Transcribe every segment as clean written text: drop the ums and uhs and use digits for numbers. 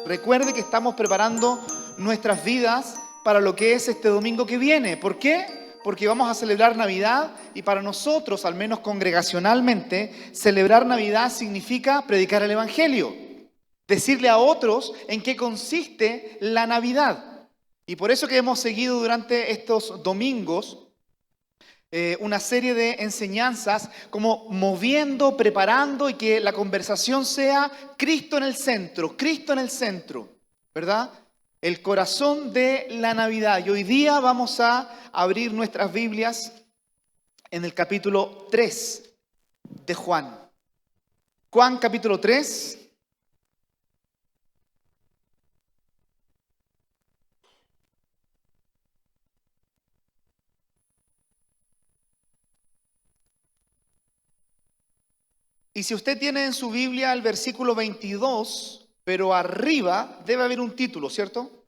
Recuerde que estamos preparando nuestras vidas para lo que es este domingo que viene. ¿Por qué? Porque vamos a celebrar Navidad y para nosotros, al menos congregacionalmente, celebrar Navidad significa predicar el Evangelio. Decirle a otros en qué consiste la Navidad. Y por eso que hemos seguido durante estos domingos una serie de enseñanzas como moviendo, preparando y que la conversación sea Cristo en el centro, ¿verdad? El corazón de la Navidad. Y hoy día vamos a abrir nuestras Biblias en el capítulo 3 de Juan. Juan capítulo 3. Y si usted tiene en su Biblia el versículo 22, pero arriba debe haber un título, ¿cierto?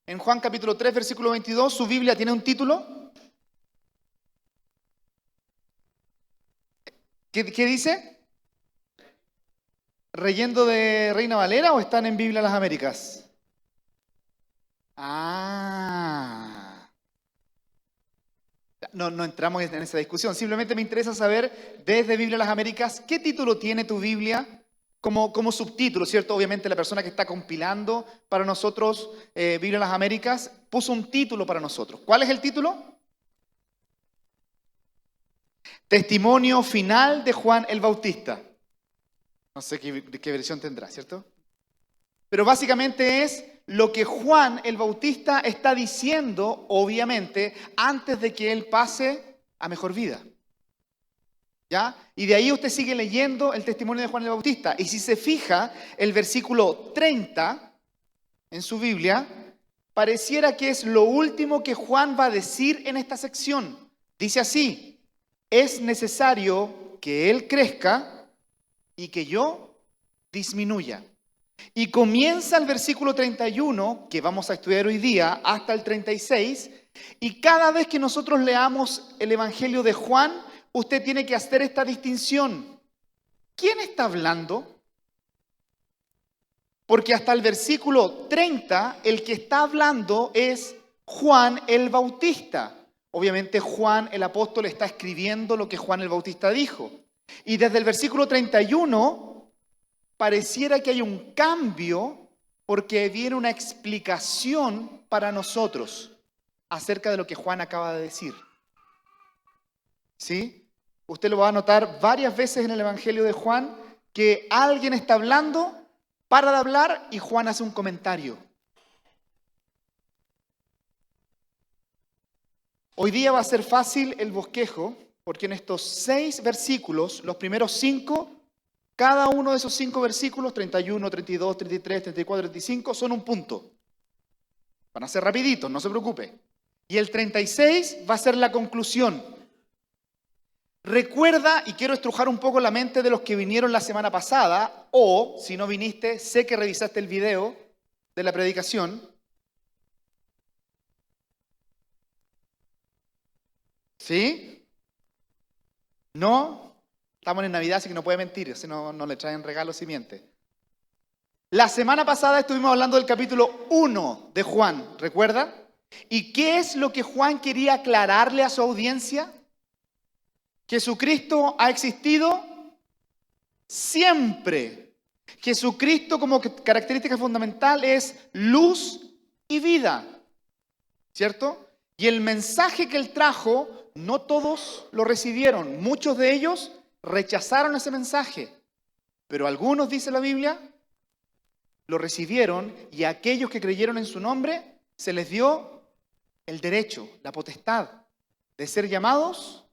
En Juan capítulo 3, versículo 22, ¿su Biblia tiene un título? ¿Qué dice? ¿Reyendo de Reina Valera o están en Biblia Las Américas? No entramos en esa discusión. Simplemente me interesa saber, desde Biblia Las Américas, ¿qué título tiene tu Biblia como subtítulo, ¿cierto? Obviamente la persona que está compilando para nosotros Biblia Las Américas puso un título para nosotros. ¿Cuál es el título? Testimonio final de Juan el Bautista. No sé qué versión tendrá, ¿cierto? Pero básicamente es lo que Juan el Bautista está diciendo, obviamente, antes de que él pase a mejor vida. ¿Ya? Y de ahí usted sigue leyendo el testimonio de Juan el Bautista. Y si se fija, el versículo 30 en su Biblia, pareciera que es lo último que Juan va a decir en esta sección. Dice así: es necesario que él crezca y que yo disminuya. Y comienza el versículo 31, que vamos a estudiar hoy día, hasta el 36, y cada vez que nosotros leamos el Evangelio de Juan, usted tiene que hacer esta distinción. ¿Quién está hablando? Porque hasta el versículo 30, el que está hablando es Juan el Bautista. Obviamente Juan el apóstol está escribiendo lo que Juan el Bautista dijo. Y desde el versículo 31 pareciera que hay un cambio porque viene una explicación para nosotros acerca de lo que Juan acaba de decir. ¿Sí? Usted lo va a notar varias veces en el Evangelio de Juan que alguien está hablando, para de hablar y Juan hace un comentario. Hoy día va a ser fácil el bosquejo porque en estos 6 versículos, los primeros 5, cada uno de esos 5 versículos, 31, 32, 33, 34, 35, son un punto. Van a ser rapiditos, no se preocupe. Y el 36 va a ser la conclusión. Recuerda, y quiero estrujar un poco la mente de los que vinieron la semana pasada, o si no viniste, sé que revisaste el video de la predicación. ¿Sí? ¿No? Estamos en Navidad, así que no puede mentir, si no le traen regalos y miente. La semana pasada estuvimos hablando del capítulo 1 de Juan, ¿recuerda? ¿Y qué es lo que Juan quería aclararle a su audiencia? Jesucristo ha existido siempre. Jesucristo como característica fundamental es luz y vida, ¿cierto? Y el mensaje que él trajo, no todos lo recibieron. Muchos de ellos rechazaron ese mensaje. Pero algunos, dice la Biblia, lo recibieron y a aquellos que creyeron en su nombre se les dio el derecho, la potestad de ser llamados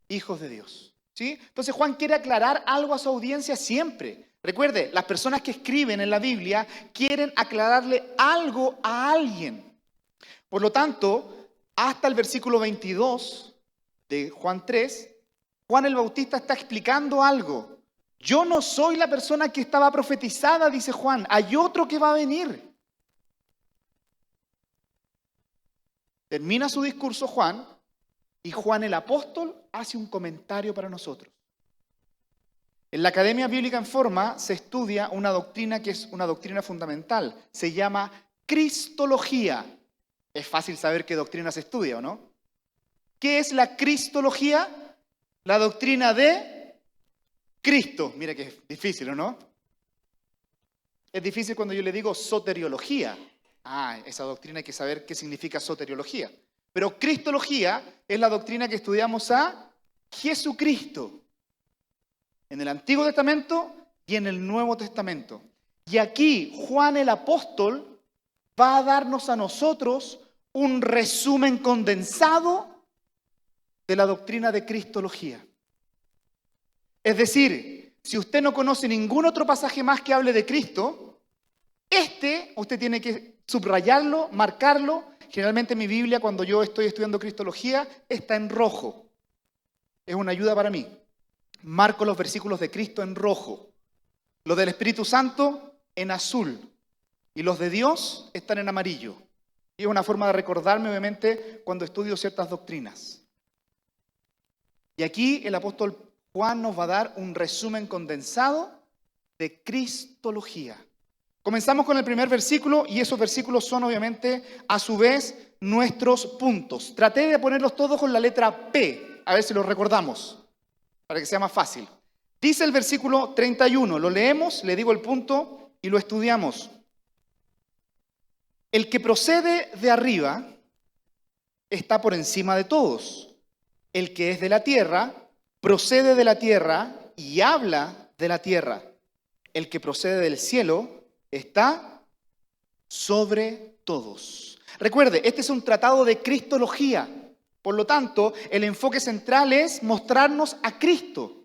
hijos de Dios. ¿Sí? Entonces Juan quiere aclarar algo a su audiencia siempre. Recuerde, las personas que escriben en la Biblia quieren aclararle algo a alguien. Por lo tanto, hasta el versículo 22 de Juan 3, Juan el Bautista está explicando algo. Yo no soy la persona que estaba profetizada, dice Juan. Hay otro que va a venir. Termina su discurso Juan y Juan el apóstol hace un comentario para nosotros. En la Academia Bíblica en Forma se estudia una doctrina que es una doctrina fundamental. Se llama Cristología. Es fácil saber qué doctrina se estudia, ¿o no? ¿Qué es la Cristología? La doctrina de Cristo. Mira que es difícil, ¿o no? Es difícil cuando yo le digo soteriología. Esa doctrina hay que saber qué significa soteriología. Pero Cristología es la doctrina que estudiamos a Jesucristo. En el Antiguo Testamento y en el Nuevo Testamento. Y aquí Juan el apóstol va a darnos a nosotros un resumen condensado de la doctrina de Cristología. Es decir, si usted no conoce ningún otro pasaje más que hable de Cristo, usted tiene que subrayarlo, marcarlo. Generalmente en mi Biblia, cuando yo estoy estudiando Cristología, está en rojo. Es una ayuda para mí. Marco los versículos de Cristo en rojo. Los del Espíritu Santo en azul. Y los de Dios están en amarillo. Y es una forma de recordarme, obviamente, cuando estudio ciertas doctrinas. Y aquí el apóstol Juan nos va a dar un resumen condensado de Cristología. Comenzamos con el primer versículo y esos versículos son obviamente a su vez nuestros puntos. Traté de ponerlos todos con la letra P, a ver si los recordamos, para que sea más fácil. Dice el versículo 31, lo leemos, le digo el punto y lo estudiamos. El que procede de arriba está por encima de todos. El que es de la tierra procede de la tierra y habla de la tierra. El que procede del cielo está sobre todos. Recuerde, este es un tratado de Cristología. Por lo tanto, el enfoque central es mostrarnos a Cristo.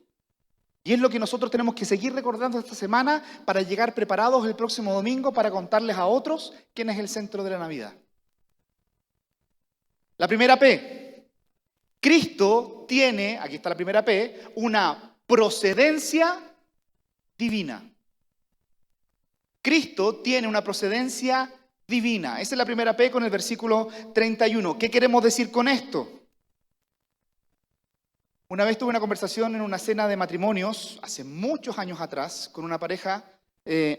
Y es lo que nosotros tenemos que seguir recordando esta semana para llegar preparados el próximo domingo para contarles a otros quién es el centro de la Navidad. La primera P. Cristo tiene, aquí está la primera P, una procedencia divina. Cristo tiene una procedencia divina. Esa es la primera P con el versículo 31. ¿Qué queremos decir con esto? Una vez tuve una conversación en una cena de matrimonios, hace muchos años atrás, con una pareja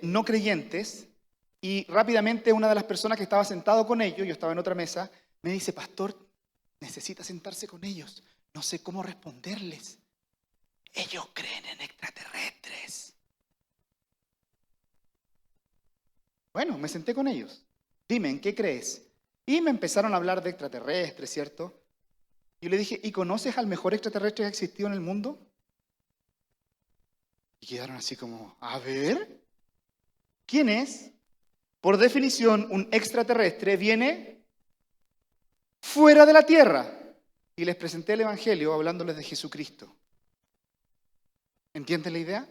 no creyentes, y rápidamente una de las personas que estaba sentado con ellos, yo estaba en otra mesa, me dice, pastor, necesita sentarse con ellos, no sé cómo responderles. Ellos creen en extraterrestres. Bueno, me senté con ellos. Dime, ¿en qué crees? Y me empezaron a hablar de extraterrestres, ¿cierto? Yo le dije, ¿y conoces al mejor extraterrestre que ha existido en el mundo? Y quedaron así como, a ver, ¿quién es? Por definición, un extraterrestre viene fuera de la Tierra. Y les presenté el Evangelio hablándoles de Jesucristo. ¿Entienden la idea?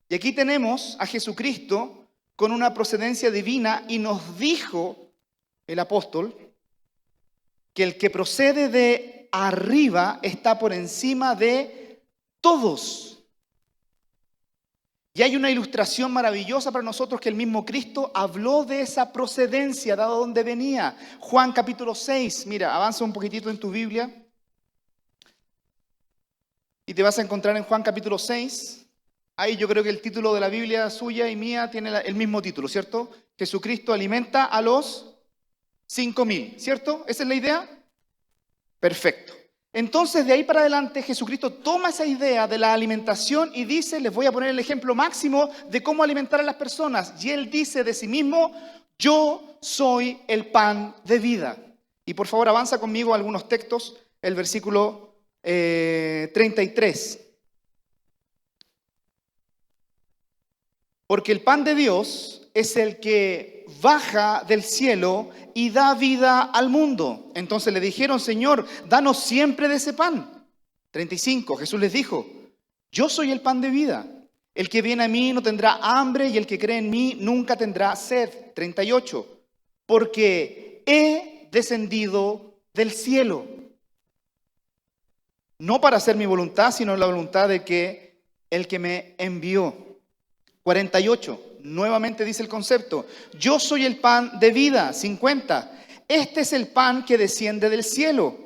Y aquí tenemos a Jesucristo con una procedencia divina y nos dijo el apóstol que el que procede de arriba está por encima de todos. Y hay una ilustración maravillosa para nosotros que el mismo Cristo habló de esa procedencia, dado dónde venía. Juan capítulo 6, mira, avanza un poquitito en tu Biblia y te vas a encontrar en Juan capítulo 6. Ahí yo creo que el título de la Biblia suya y mía tiene el mismo título, ¿cierto? Jesucristo alimenta a los 5.000, ¿cierto? ¿Esa es la idea? Perfecto. Entonces, de ahí para adelante, Jesucristo toma esa idea de la alimentación y dice, les voy a poner el ejemplo máximo de cómo alimentar a las personas. Y Él dice de sí mismo, yo soy el pan de vida. Y por favor, avanza conmigo a algunos textos, el versículo 33. Porque el pan de Dios es el que baja del cielo y da vida al mundo. Entonces le dijeron, Señor, danos siempre de ese pan. 35, Jesús les dijo, yo soy el pan de vida. El que viene a mí no tendrá hambre y el que cree en mí nunca tendrá sed. 38, porque he descendido del cielo. No para hacer mi voluntad, sino la voluntad de que el que me envió. 48, nuevamente dice el concepto, yo soy el pan de vida. 50, este es el pan que desciende del cielo.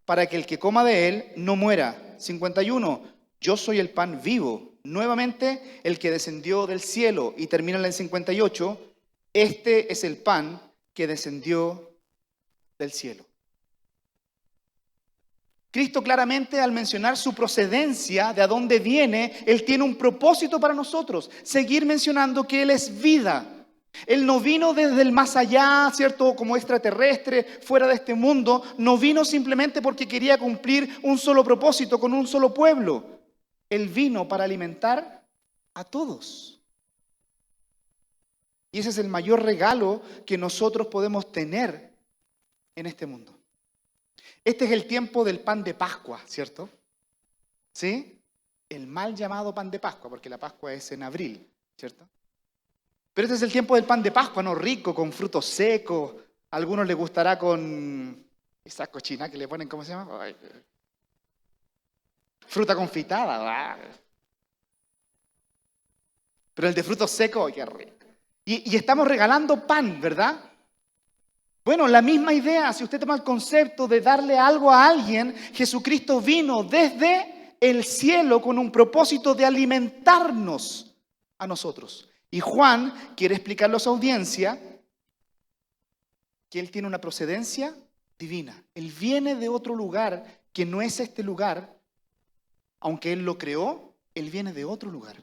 para que el que coma de él no muera. 51, yo soy el pan vivo. Nuevamente, el que descendió del cielo. Y termina en 58, este es el pan que descendió del cielo. Cristo claramente, al mencionar su procedencia, de a dónde viene, Él tiene un propósito para nosotros. Seguir mencionando que Él es vida. Él no vino desde el más allá, ¿cierto? Como extraterrestre, fuera de este mundo. No vino simplemente porque quería cumplir un solo propósito con un solo pueblo. Él vino para alimentar a todos. Y ese es el mayor regalo que nosotros podemos tener en este mundo. Este es el tiempo del pan de Pascua, ¿cierto? ¿Sí? El mal llamado pan de Pascua, porque la Pascua es en abril, ¿cierto? Pero este es el tiempo del pan de Pascua, ¿no? Rico, con frutos secos. A algunos les gustará con esa cochina que le ponen, ¿cómo se llama? Ay, fruta confitada. Pero el de frutos secos, ¡ay, qué rico! Y estamos regalando pan, ¿verdad? Bueno, la misma idea, si usted toma el concepto de darle algo a alguien, Jesucristo vino desde el cielo con un propósito de alimentarnos a nosotros. Y Juan quiere explicarle a su audiencia que él tiene una procedencia divina. Él viene de otro lugar que no es este lugar. Aunque él lo creó, él viene de otro lugar.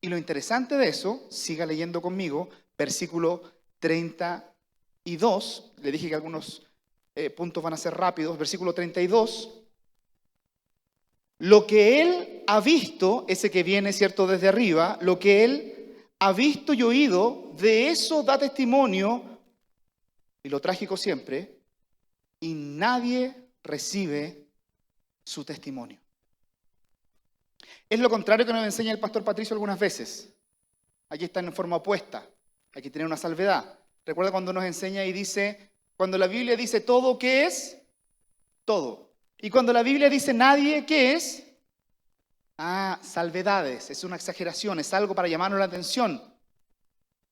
Y lo interesante de eso, siga leyendo conmigo, versículo 32. Le dije que algunos puntos van a ser rápidos. Versículo 32. Lo que él ha visto, ese que viene, ¿cierto?, desde arriba, lo que él ha visto y oído, de eso da testimonio, y lo trágico siempre, y nadie recibe su testimonio. Es lo contrario que nos enseña el pastor Patricio algunas veces. Aquí está en forma opuesta. Aquí tiene una salvedad. Recuerda cuando nos enseña y dice, cuando la Biblia dice todo, ¿qué es? Todo. Y cuando la Biblia dice nadie, ¿qué es? Salvedades. Es una exageración, es algo para llamarnos la atención.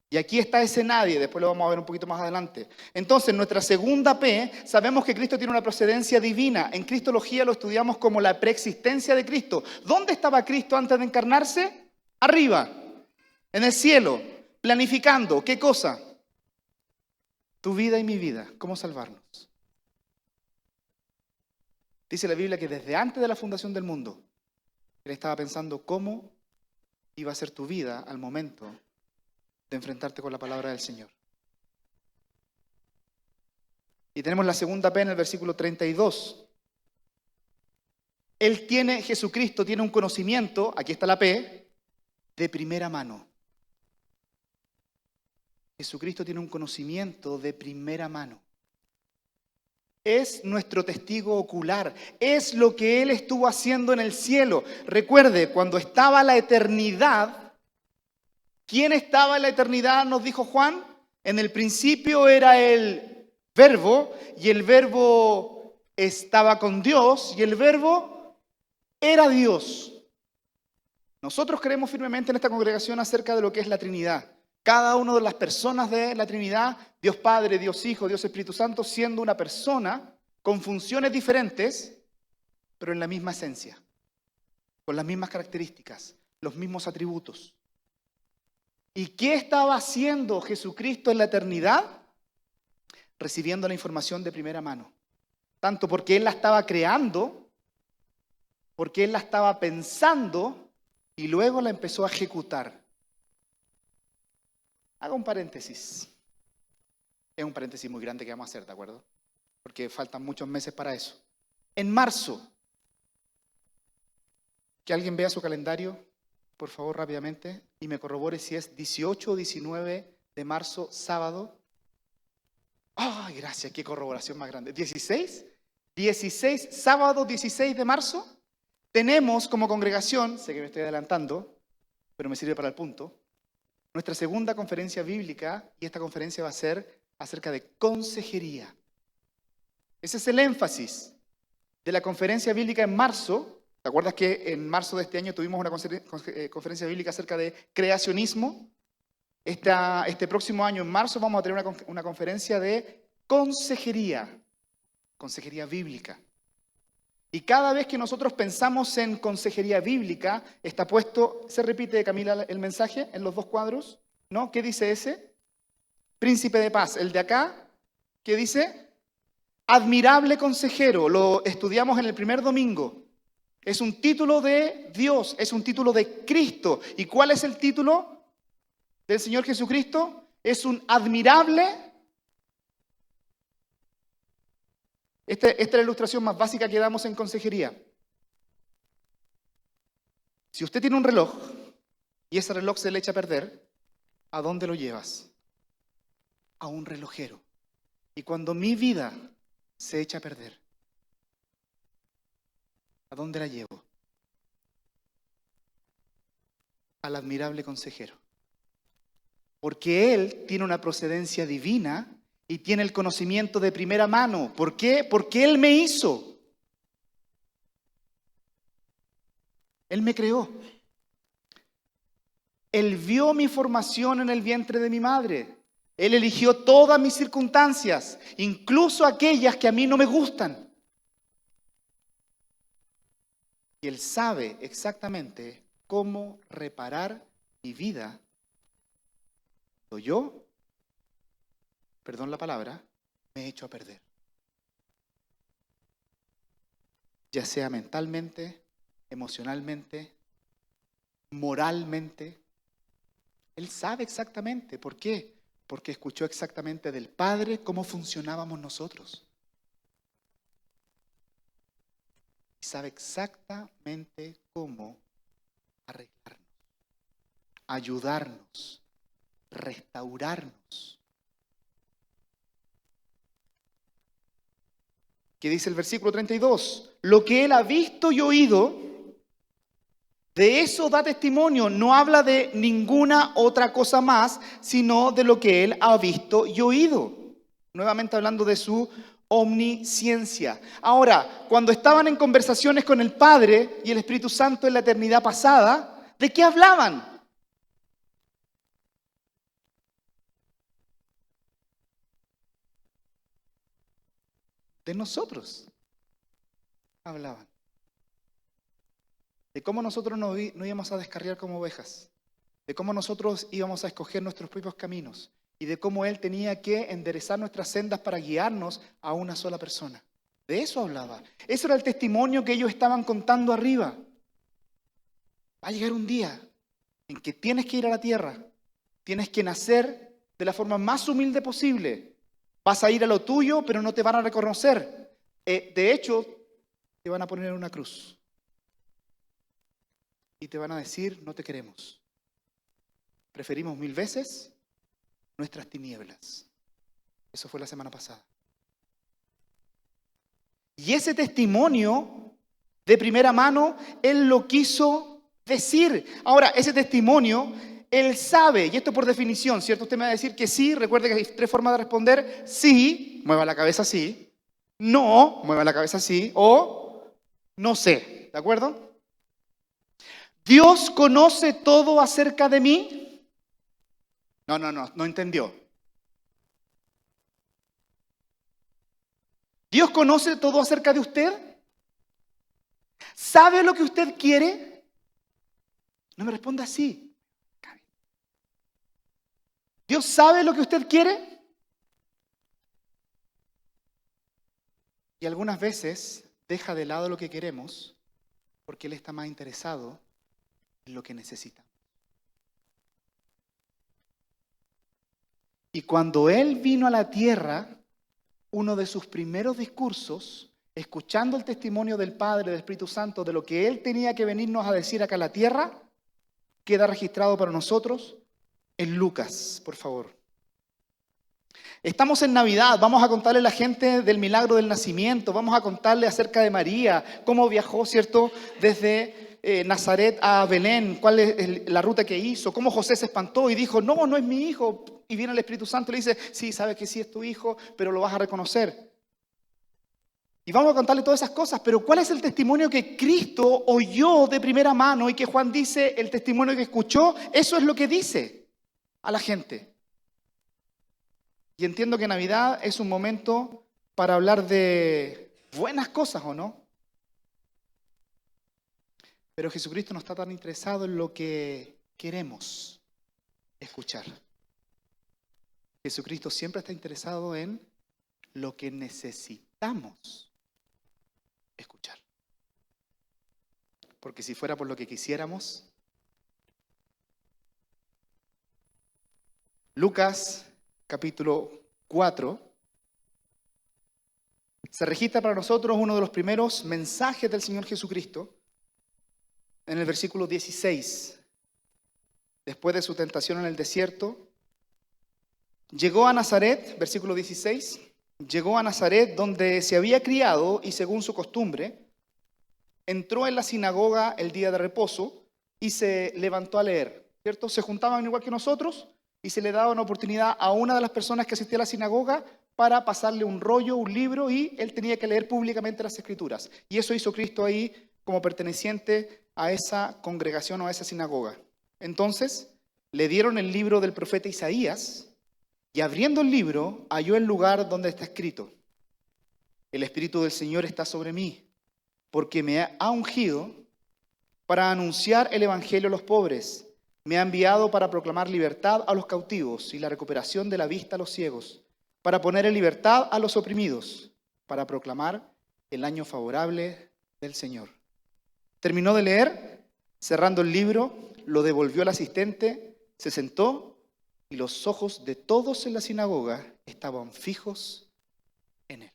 Y aquí está ese nadie, después lo vamos a ver un poquito más adelante. Entonces, nuestra segunda P, sabemos que Cristo tiene una procedencia divina. En Cristología lo estudiamos como la preexistencia de Cristo. ¿Dónde estaba Cristo antes de encarnarse? Arriba, en el cielo, planificando. ¿Qué cosa? Tu vida y mi vida, cómo salvarnos. Dice la Biblia que desde antes de la fundación del mundo, Él estaba pensando cómo iba a ser tu vida al momento de enfrentarte con la palabra del Señor. Y tenemos la segunda P en el versículo 32. Jesucristo tiene un conocimiento, aquí está la P, de primera mano. Jesucristo tiene un conocimiento de primera mano. Es nuestro testigo ocular, es lo que Él estuvo haciendo en el cielo. Recuerde, cuando estaba la eternidad, ¿quién estaba en la eternidad? Nos dijo Juan. En el principio era el Verbo, y el Verbo estaba con Dios, y el Verbo era Dios. Nosotros creemos firmemente en esta congregación acerca de lo que es la Trinidad. Cada una de las personas de la Trinidad, Dios Padre, Dios Hijo, Dios Espíritu Santo, siendo una persona con funciones diferentes, pero en la misma esencia, con las mismas características, los mismos atributos. ¿Y qué estaba haciendo Jesucristo en la eternidad? Recibiendo la información de primera mano. Tanto porque Él la estaba creando, porque Él la estaba pensando y luego la empezó a ejecutar. Haga un paréntesis. Es un paréntesis muy grande que vamos a hacer, ¿de acuerdo? Porque faltan muchos meses para eso. En marzo, que alguien vea su calendario, por favor, rápidamente, y me corrobore si es 18 o 19 de marzo, sábado. ¡Ay, gracias! ¡Qué corroboración más grande! ¿16? 16, sábado 16 de marzo, tenemos como congregación, sé que me estoy adelantando, pero me sirve para el punto, nuestra segunda conferencia bíblica, y esta conferencia va a ser acerca de consejería. Ese es el énfasis de la conferencia bíblica en marzo. ¿Te acuerdas que en marzo de este año tuvimos una conferencia bíblica acerca de creacionismo? Este próximo año, en marzo, vamos a tener una conferencia de consejería. consejería bíblica. Y cada vez que nosotros pensamos en consejería bíblica, está puesto, ¿se repite, Camila, el mensaje en los dos cuadros? ¿No? ¿Qué dice ese? Príncipe de paz. El de acá, ¿qué dice? Admirable consejero. Lo estudiamos en el primer domingo. Es un título de Dios, es un título de Cristo. ¿Y cuál es el título del Señor Jesucristo? Es un admirable. Esta es la ilustración más básica que damos en consejería. Si usted tiene un reloj y ese reloj se le echa a perder, ¿a dónde lo llevas? A un relojero. Y cuando mi vida se echa a perder, ¿a dónde la llevo? Al admirable consejero. Porque Él tiene una procedencia divina y tiene el conocimiento de primera mano. ¿Por qué? Porque Él me hizo. Él me creó. Él vio mi formación en el vientre de mi madre. Él eligió todas mis circunstancias, incluso aquellas que a mí no me gustan. Y Él sabe exactamente cómo reparar mi vida. Yo, perdón la palabra, me he hecho a perder. Ya sea mentalmente, emocionalmente, moralmente. Él sabe exactamente. ¿Por qué? Porque escuchó exactamente del Padre cómo funcionábamos nosotros. Y sabe exactamente cómo arreglarnos, ayudarnos, restaurarnos. ¿Qué dice el versículo 32? Lo que Él ha visto y oído, de eso da testimonio. No habla de ninguna otra cosa más, sino de lo que Él ha visto y oído. Nuevamente hablando de su omnisciencia. Ahora, cuando estaban en conversaciones con el Padre y el Espíritu Santo en la eternidad pasada, ¿de qué hablaban? De nosotros hablaban. De cómo nosotros no íbamos a descarriar como ovejas. De cómo nosotros íbamos a escoger nuestros propios caminos. Y de cómo Él tenía que enderezar nuestras sendas para guiarnos a una sola persona. De eso hablaba. Eso era el testimonio que ellos estaban contando arriba. Va a llegar un día en que tienes que ir a la tierra. Tienes que nacer de la forma más humilde posible. Vas a ir a lo tuyo, pero no te van a reconocer. De hecho, te van a poner en una cruz. Y te van a decir, no te queremos. Preferimos 1000 veces nuestras tinieblas. Eso fue la semana pasada. Y ese testimonio de primera mano, Él lo quiso decir. Ahora, ese testimonio, Él sabe, y esto por definición, ¿cierto? Usted me va a decir que sí, recuerde que hay 3 formas de responder. Sí, mueva la cabeza así. No, mueva la cabeza así. O no sé, ¿de acuerdo? ¿Dios conoce todo acerca de mí? No entendió. ¿Dios conoce todo acerca de usted? ¿Sabe lo que usted quiere? No me responda así. ¿Dios sabe lo que usted quiere? Y algunas veces deja de lado lo que queremos porque Él está más interesado en lo que necesita. Y cuando Él vino a la tierra, uno de sus primeros discursos, escuchando el testimonio del Padre, del Espíritu Santo, de lo que Él tenía que venirnos a decir acá a la tierra, queda registrado para nosotros en Lucas, por favor. Estamos en Navidad, vamos a contarle a la gente del milagro del nacimiento, vamos a contarle acerca de María, cómo viajó, ¿cierto?, desde Nazaret a Belén, cuál es la ruta que hizo, cómo José se espantó y dijo, no es mi hijo. Y viene el Espíritu Santo y le dice, sí, sabes que sí es tu hijo, pero lo vas a reconocer. Y vamos a contarle todas esas cosas, pero ¿cuál es el testimonio que Cristo oyó de primera mano y que Juan dice, el testimonio que escuchó? Eso es lo que dice a la gente. Y entiendo que Navidad es un momento para hablar de buenas cosas, ¿o no? Pero Jesucristo no está tan interesado en lo que queremos escuchar. Jesucristo siempre está interesado en lo que necesitamos escuchar. Porque si fuera por lo que quisiéramos, Lucas capítulo 4 se registra para nosotros uno de los primeros mensajes del Señor Jesucristo en el versículo 16. Después de su tentación en el desierto, llegó a Nazaret, versículo 16, llegó a Nazaret donde se había criado y según su costumbre, entró en la sinagoga el día de reposo y se levantó a leer, ¿cierto? Se juntaban igual que nosotros y se le daba una oportunidad a una de las personas que asistía a la sinagoga para pasarle un rollo, un libro, y él tenía que leer públicamente las Escrituras. Y eso hizo Cristo ahí como perteneciente a esa congregación o a esa sinagoga. Entonces, le dieron el libro del profeta Isaías y abriendo el libro halló el lugar donde está escrito: el Espíritu del Señor está sobre mí, porque me ha ungido para anunciar el evangelio a los pobres. Me ha enviado para proclamar libertad a los cautivos y la recuperación de la vista a los ciegos, para poner en libertad a los oprimidos, para proclamar el año favorable del Señor. Terminó de leer, cerrando el libro, lo devolvió al asistente, se sentó y los ojos de todos en la sinagoga estaban fijos en él.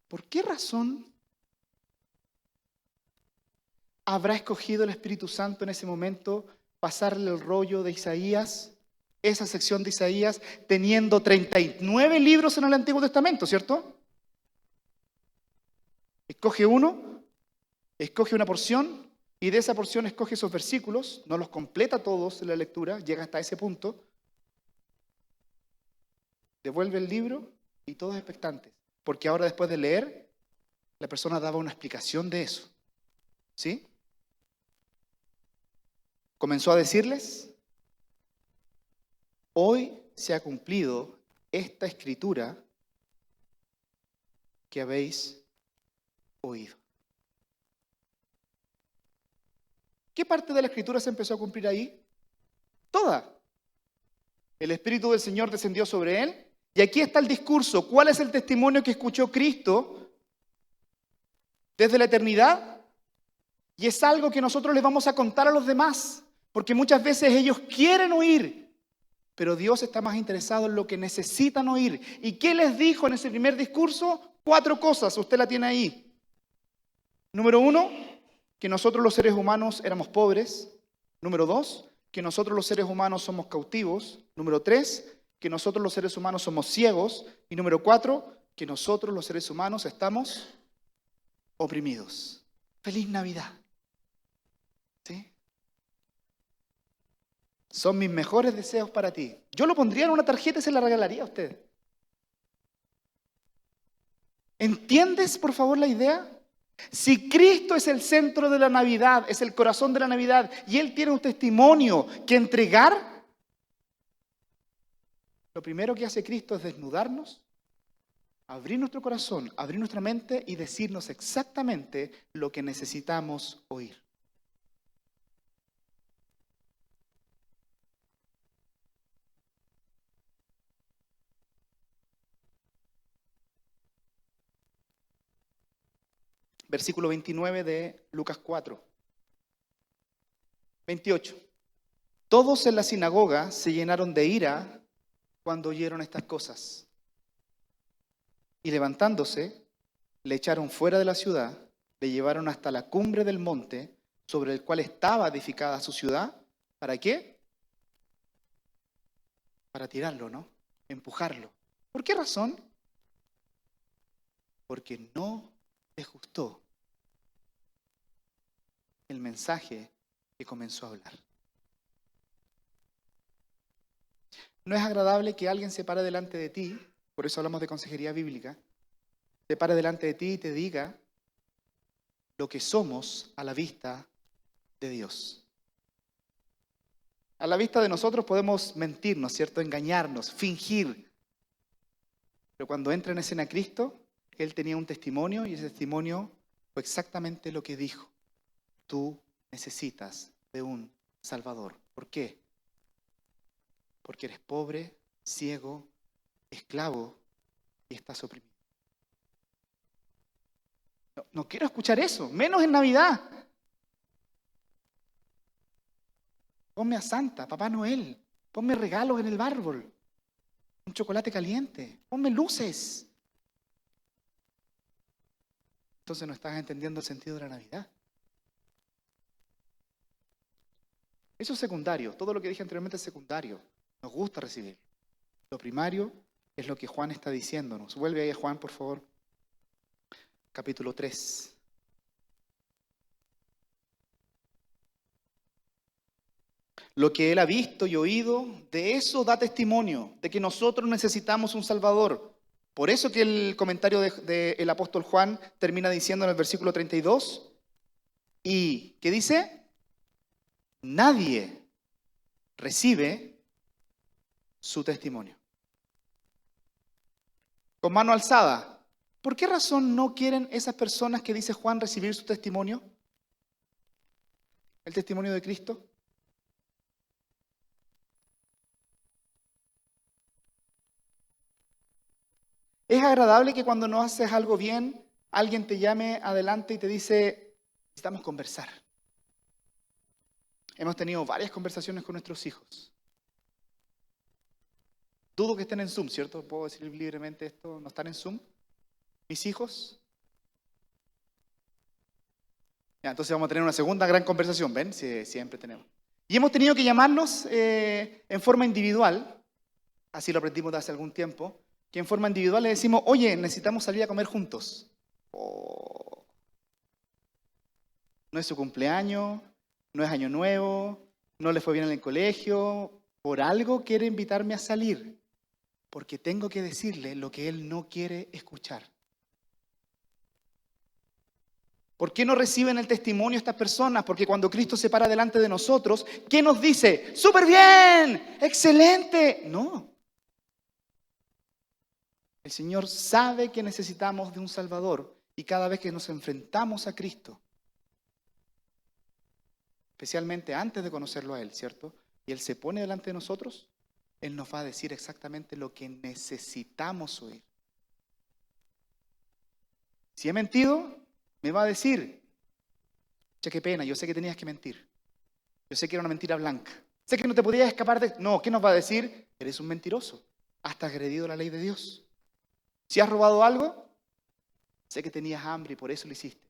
¿Por qué razón habrá escogido el Espíritu Santo en ese momento pasarle el rollo de Isaías, esa sección de Isaías, teniendo 39 libros en el Antiguo Testamento, ¿cierto? Escoge uno, escoge una porción y de esa porción escoge esos versículos, no los completa todos en la lectura, llega hasta ese punto, devuelve el libro y todos expectantes, porque ahora después de leer, la persona daba una explicación de eso, ¿sí? Comenzó a decirles: hoy se ha cumplido esta escritura que habéis oído. ¿Qué parte de la escritura se empezó a cumplir ahí? Toda. El Espíritu del Señor descendió sobre él. Y aquí está el discurso. ¿Cuál es el testimonio que escuchó Cristo desde la eternidad? Y es algo que nosotros les vamos a contar a los demás, porque muchas veces ellos quieren oír, pero Dios está más interesado en lo que necesitan oír. ¿Y qué les dijo en ese primer discurso? 4 cosas, usted la tiene ahí. Número 1, que nosotros los seres humanos éramos pobres. Número 2, que nosotros los seres humanos somos cautivos. Número 3, que nosotros los seres humanos somos ciegos. Y número 4, que nosotros los seres humanos estamos oprimidos. ¡Feliz Navidad! ¿Sí? Son mis mejores deseos para ti. Yo lo pondría en una tarjeta y se la regalaría a usted. ¿Entiendes, por favor, la idea? Si Cristo es el centro de la Navidad, es el corazón de la Navidad, y Él tiene un testimonio que entregar, lo primero que hace Cristo es desnudarnos, abrir nuestro corazón, abrir nuestra mente y decirnos exactamente lo que necesitamos oír. Versículo 29 de Lucas 4. 28. Todos en la sinagoga se llenaron de ira cuando oyeron estas cosas. Y levantándose, le echaron fuera de la ciudad, le llevaron hasta la cumbre del monte sobre el cual estaba edificada su ciudad. ¿Para qué? Para tirarlo, ¿no? Empujarlo. ¿Por qué razón? Porque no les gustó el mensaje que comenzó a hablar. No es agradable que alguien se pare delante de ti, por eso hablamos de consejería bíblica, se pare delante de ti y te diga lo que somos a la vista de Dios. A la vista de nosotros podemos mentirnos, ¿cierto? Engañarnos, fingir. Pero cuando entra en escena Cristo, Él tenía un testimonio y ese testimonio fue exactamente lo que dijo. Tú necesitas de un Salvador. ¿Por qué? Porque eres pobre, ciego, esclavo y estás oprimido. No quiero escuchar eso, menos en Navidad. Ponme a Santa, Papá Noel, ponme regalos en el árbol, un chocolate caliente, ponme luces. Entonces no estás entendiendo el sentido de la Navidad. Eso es secundario, todo lo que dije anteriormente es secundario. Nos gusta recibir. Lo primario es lo que Juan está diciéndonos. Vuelve ahí a Juan, por favor. Capítulo 3. Lo que él ha visto y oído, de eso da testimonio, de que nosotros necesitamos un Salvador. Por eso que el comentario del apóstol Juan termina diciendo en el versículo 32, y ¿qué dice? Nadie recibe su testimonio. Con mano alzada, ¿por qué razón no quieren esas personas que dice Juan recibir su testimonio? ¿El testimonio de Cristo? ¿Es agradable que cuando no haces algo bien, alguien te llame adelante y te dice, necesitamos conversar? Hemos tenido varias conversaciones con nuestros hijos. Dudo que estén en Zoom, ¿cierto? ¿Puedo decir libremente esto? ¿No están en Zoom? ¿Mis hijos? Ya, entonces vamos a tener una segunda gran conversación, ¿ven? Sí, siempre tenemos. Y hemos tenido que llamarnos en forma individual, así lo aprendimos de hace algún tiempo, que en forma individual le decimos, oye, necesitamos salir a comer juntos. Oh. No es su cumpleaños, no es año nuevo, no le fue bien en el colegio, por algo quiere invitarme a salir, porque tengo que decirle lo que él no quiere escuchar. ¿Por qué no reciben el testimonio estas personas? Porque cuando Cristo se para delante de nosotros, ¿qué nos dice? ¡Súper bien! ¡Excelente! No. El Señor sabe que necesitamos de un Salvador y cada vez que nos enfrentamos a Cristo, especialmente antes de conocerlo a Él, ¿cierto? Y Él se pone delante de nosotros, Él nos va a decir exactamente lo que necesitamos oír. Si he mentido, me va a decir, che, qué pena, yo sé que tenías que mentir. Yo sé que era una mentira blanca. Sé que no te podías escapar de... No, ¿qué nos va a decir? Eres un mentiroso. Has agredido la ley de Dios. Si has robado algo, sé que tenías hambre y por eso lo hiciste.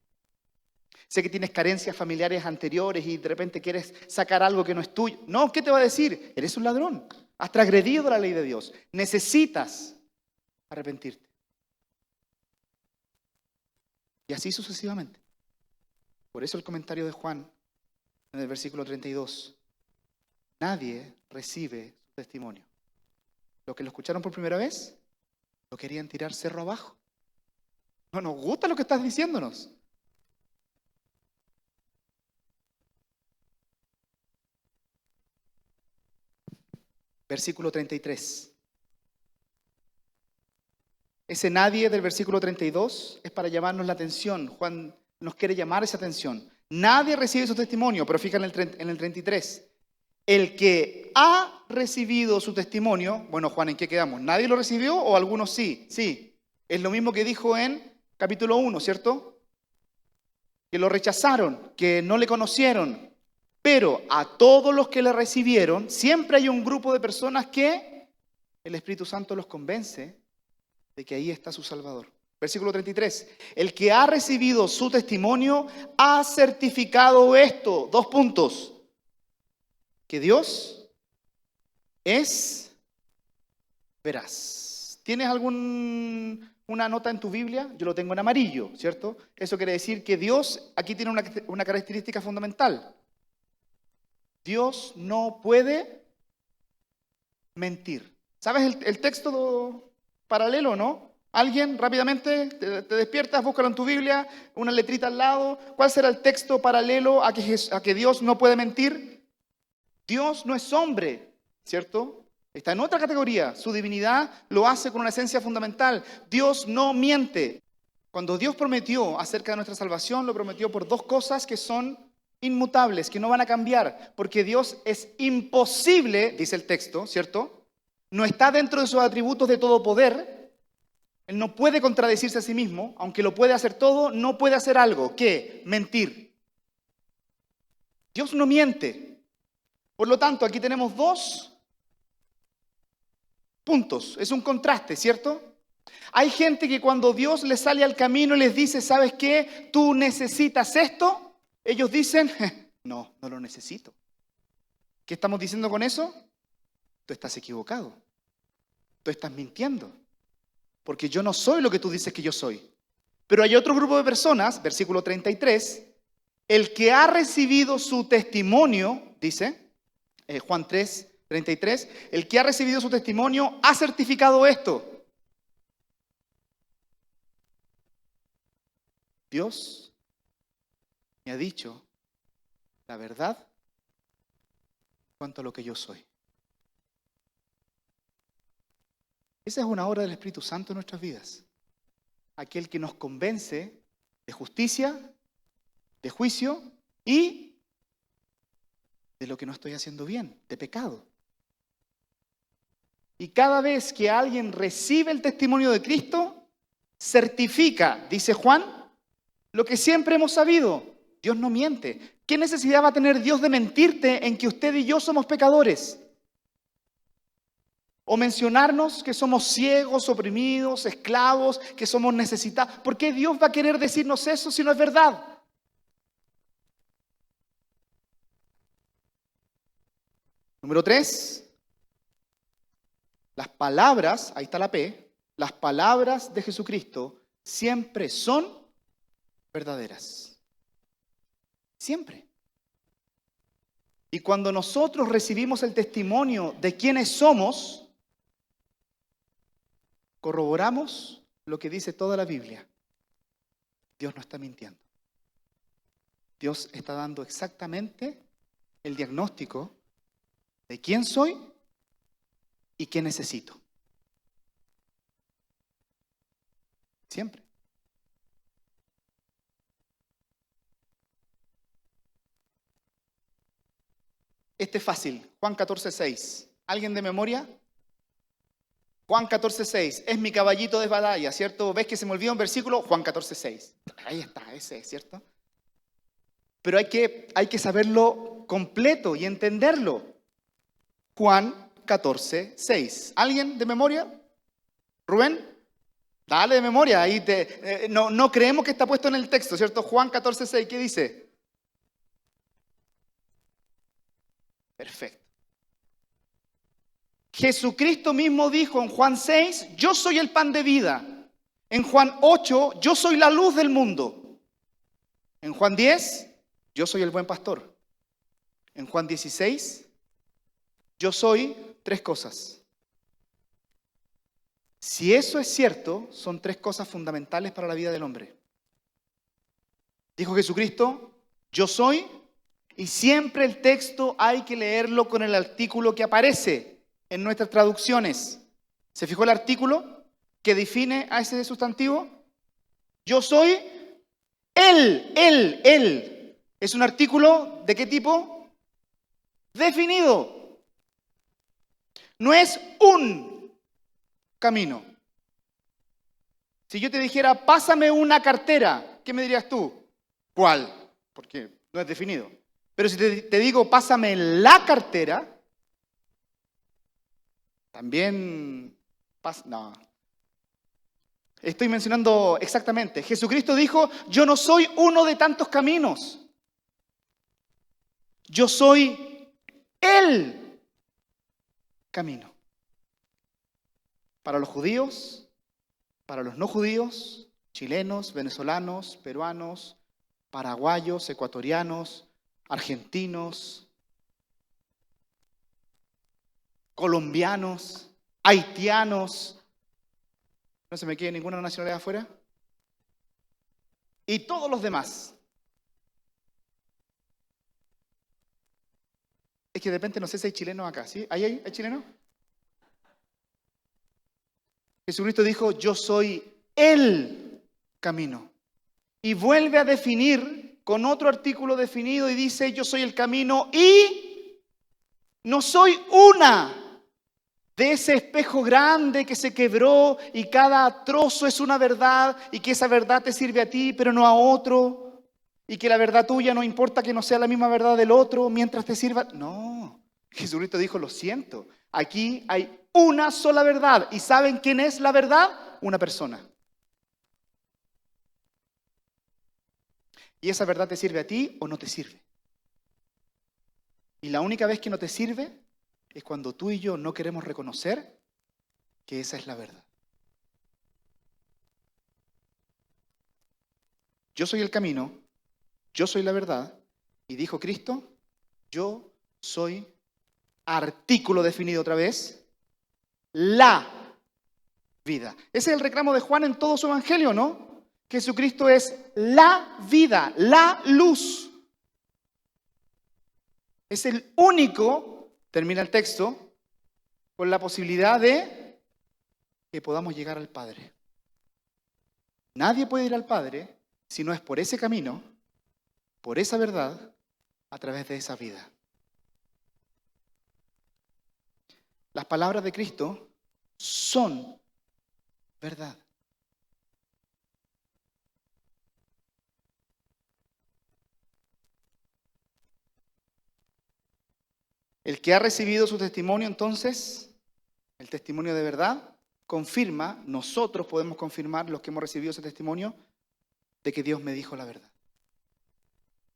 Sé que tienes carencias familiares anteriores y de repente quieres sacar algo que no es tuyo. No, ¿qué te va a decir? Eres un ladrón. Has transgredido la ley de Dios. Necesitas arrepentirte. Y así sucesivamente. Por eso el comentario de Juan en el versículo 32. Nadie recibe su testimonio. Los que lo escucharon por primera vez, lo querían tirar cerro abajo. No nos gusta lo que estás diciéndonos. Versículo 33. Ese nadie del versículo 32 es para llamarnos la atención. Juan nos quiere llamar esa atención. Nadie recibe su testimonio, pero fíjate en el 33. El que ha recibido su testimonio, bueno, Juan, ¿en qué quedamos? ¿Nadie lo recibió o algunos sí? Sí. Es lo mismo que dijo en capítulo 1, ¿cierto? Que lo rechazaron, que no le conocieron. Pero a todos los que le recibieron, siempre hay un grupo de personas que el Espíritu Santo los convence de que ahí está su Salvador. Versículo 33. El que ha recibido su testimonio ha certificado esto. 2 puntos. Que Dios es veraz. ¿Tienes alguna nota en tu Biblia? Yo lo tengo en amarillo, ¿cierto? Eso quiere decir que Dios aquí tiene una característica fundamental. Dios no puede mentir. ¿Sabes el texto paralelo, no? ¿Alguien rápidamente te despiertas, búscalo en tu Biblia, una letrita al lado? ¿Cuál será el texto paralelo a que Dios no puede mentir? Dios no es hombre, ¿cierto? Está en otra categoría. Su divinidad lo hace con una esencia fundamental. Dios no miente. Cuando Dios prometió acerca de nuestra salvación, lo prometió por dos cosas que son inmutables, que no van a cambiar, porque Dios es imposible, dice el texto, ¿cierto? No está dentro de sus atributos de todo poder. Él no puede contradecirse a sí mismo, aunque lo puede hacer todo, no puede hacer algo. ¿Qué? Mentir. Dios no miente. Por lo tanto, aquí tenemos dos puntos. Es un contraste, ¿cierto? Hay gente que cuando Dios les sale al camino y les dice, ¿sabes qué? Tú necesitas esto. Ellos dicen, no, no lo necesito. ¿Qué estamos diciendo con eso? Tú estás equivocado. Tú estás mintiendo. Porque yo no soy lo que tú dices que yo soy. Pero hay otro grupo de personas, versículo 33, el que ha recibido su testimonio, dice Juan 3, 33, el que ha recibido su testimonio ha certificado esto. Dios me ha dicho la verdad en cuanto a lo que yo soy. Esa es una obra del Espíritu Santo en nuestras vidas. Aquel que nos convence de justicia, de juicio y de lo que no estoy haciendo bien, de pecado. Y cada vez que alguien recibe el testimonio de Cristo, certifica, dice Juan, lo que siempre hemos sabido. Dios no miente. ¿Qué necesidad va a tener Dios de mentirte en que usted y yo somos pecadores? O mencionarnos que somos ciegos, oprimidos, esclavos, que somos necesitados. ¿Por qué Dios va a querer decirnos eso si no es verdad? Número 3. Las palabras, ahí está la P, las palabras de Jesucristo siempre son verdaderas. Siempre. Y cuando nosotros recibimos el testimonio de quiénes somos, corroboramos lo que dice toda la Biblia. Dios no está mintiendo. Dios está dando exactamente el diagnóstico de quién soy y qué necesito. Siempre. Este es fácil. Juan 14:6. ¿Alguien de memoria? Juan 14:6. Es mi caballito de batalla, ¿cierto? ¿Ves que se me olvidó un versículo? Juan 14:6. Ahí está, ese es, ¿cierto? Pero hay que saberlo completo y entenderlo. Juan 14:6. ¿Alguien de memoria? ¿Rubén? Dale de memoria. Ahí no creemos que está puesto en el texto, ¿cierto? Juan 14:6. ¿Qué dice? Perfecto. Jesucristo mismo dijo en Juan 6, yo soy el pan de vida. En Juan 8, yo soy la luz del mundo. En Juan 10, yo soy el buen pastor. En Juan 16, yo soy tres cosas. Si eso es cierto, son tres cosas fundamentales para la vida del hombre. Dijo Jesucristo, yo soy, y siempre el texto hay que leerlo con el artículo que aparece en nuestras traducciones. ¿Se fijó el artículo que define a ese sustantivo? Yo soy él. ¿Es un artículo de qué tipo? Definido. No es un camino. Si yo te dijera, pásame una cartera, ¿qué me dirías tú? ¿Cuál? Porque no es definido. Pero si te digo, pásame la cartera, también no. Estoy mencionando exactamente. Jesucristo dijo, yo no soy uno de tantos caminos. Yo soy el camino. Para los judíos, para los no judíos, chilenos, venezolanos, peruanos, paraguayos, ecuatorianos, argentinos, colombianos, haitianos, no se me quede ninguna nacionalidad afuera, y todos los demás. Y todos los demás. que de repente no sé si hay chilenos acá, ¿sí? ¿Hay chilenos? Jesucristo dijo, yo soy el camino. Y vuelve a definir con otro artículo definido y dice, yo soy el camino y no soy una de ese espejo grande que se quebró y cada trozo es una verdad y que esa verdad te sirve a ti pero no a otro y que la verdad tuya no importa que no sea la misma verdad del otro mientras te sirva. No, Jesucristo dijo, lo siento, aquí hay una sola verdad. ¿Y saben quién es la verdad? Una persona. Y esa verdad te sirve a ti o no te sirve. Y la única vez que no te sirve es cuando tú y yo no queremos reconocer que esa es la verdad. Yo soy el camino, yo soy la verdad, y dijo Cristo, yo soy, artículo definido otra vez, la vida. Ese es el reclamo de Juan en todo su evangelio, ¿no? Jesucristo es la vida, la luz. Es el único, termina el texto, con la posibilidad de que podamos llegar al Padre. Nadie puede ir al Padre si no es por ese camino, por esa verdad, a través de esa vida. Las palabras de Cristo son verdad. El que ha recibido su testimonio, entonces, el testimonio de verdad, confirma, nosotros podemos confirmar, los que hemos recibido ese testimonio, de que Dios me dijo la verdad.